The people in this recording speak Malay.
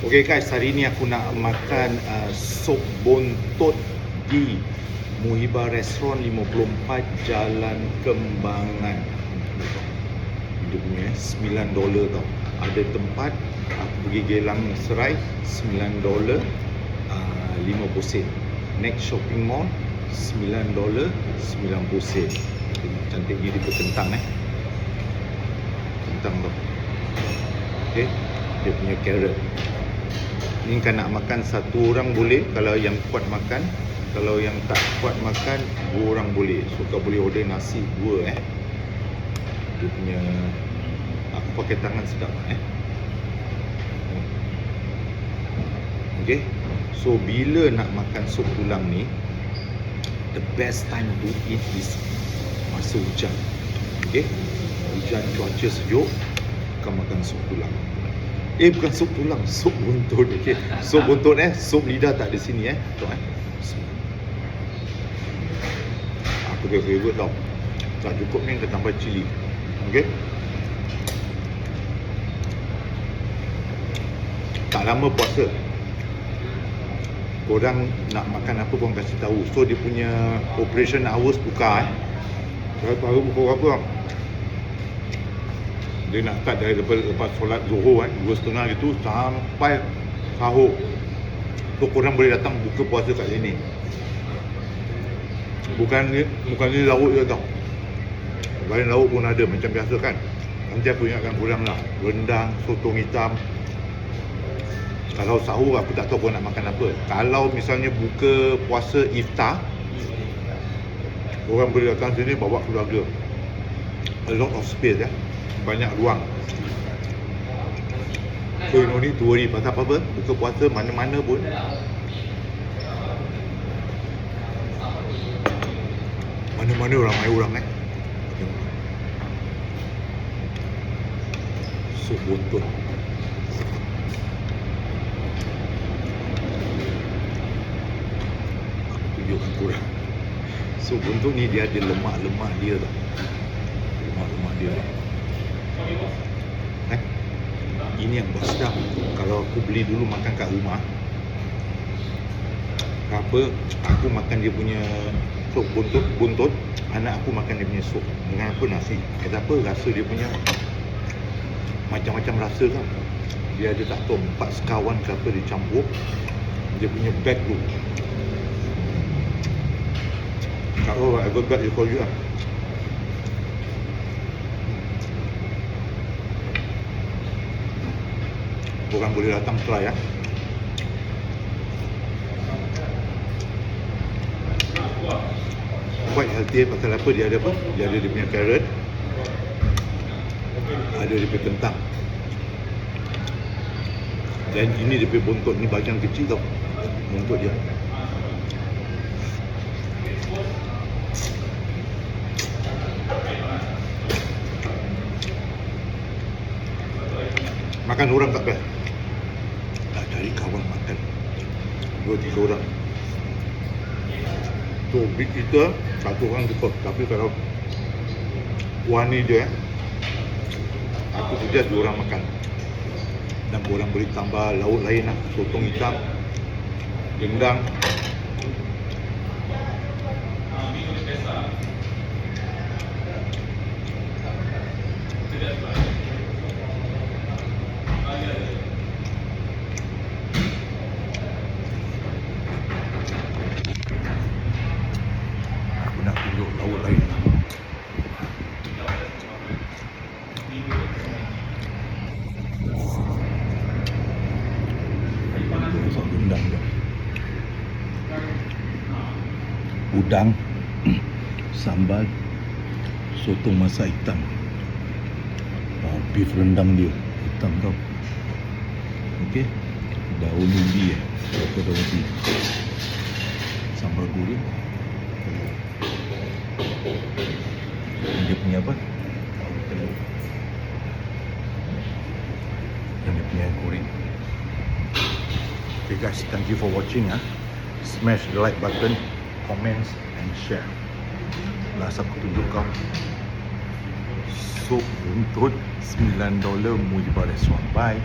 Okay guys, hari ni aku nak makan sup bontot di Muhibah Restaurant 54 Jalan Kembangan. Dia punya $9 tau. Ada tempat aku pergi Geylang Serai $9, 50 sen. Next shopping mall $9, 90 sen. Cantik ni dia kentang kentang tu. Okay, dia punya carrot. Ni kan nak makan satu orang boleh, kalau yang kuat makan. Kalau yang tak kuat makan, dua orang boleh. So kau boleh order nasi dua Dia punya, aku pakai tangan sedap Okay, so bila nak makan sup tulang ni, the best time to eat is masa hujan. Okay, hujan, cuaca sejuk, kau makan sup tulang. Bukan sup tulang, sup buntut. Okay, sup buntut sup lidah tak ada sini tu aku dia favorite tau. Tak cukup ni kita tambah cili. Okay, tak lama puasa, korang nak makan apa korang kasih tahu. So dia punya operation hours buka saya tahu pukul berapa. Dia nak start dari lepas solat Zuhur 2.30 gitu sampai sahur. So korang boleh datang buka puasa kat sini. Bukan ni lauk je tau. Lain lauk pun ada macam biasa kan. Nanti aku ingatkan korang lah, rendang, sotong hitam. Kalau sahur aku tak tahu korang nak makan apa. Kalau misalnya buka puasa iftar, korang boleh datang sini bawa keluarga. A lot of space banyak ruang. So you no need to worry pasal apa-apa. Buka puasa mana-mana pun mana-mana ramai orang sup buntut. Aku tunjukkan korang. Sup buntut ni dia ada lemak-lemak dia tau. Lemak-lemak dia ini yang sedap. Kalau aku beli dulu makan kat rumah, aku makan dia punya sup buntut, anak aku makan dia punya sup dengan nasi. Rasa dia punya macam-macam rasa kan. Dia ada tak tahu 4 sekawan ke apa dia campur. Dia punya bag tu. I got bag for you . Korang boleh datang try quite healthy pasal apa? Dia ada dia punya carrot, ada dia punya kentang, dan ini dia punya buntut. Ni bahagian kecil tau buntut dia. Makan orang tak best. Nak cari kawan makan 2-3 orang. So big kita satu orang cukup. Tapi kalau wani je aku suggest 2 orang makan. Dan korang boleh tambah lauk lain sotong hitam, rendang. Nak tunjuk lauk lain. Masak rendang je. Udang, sambal, sotong masak hitam. Beef rendang dia hitam tau. Okey, daun ubi daun ubi, sambal goreng. Dia punya apa? Dan dia punya goreng. Okay guys, thank you for watching Smash the like button, comments and share. Last aku tunjuk kau sup buntut $9 Muhibah Restaurant. Bye.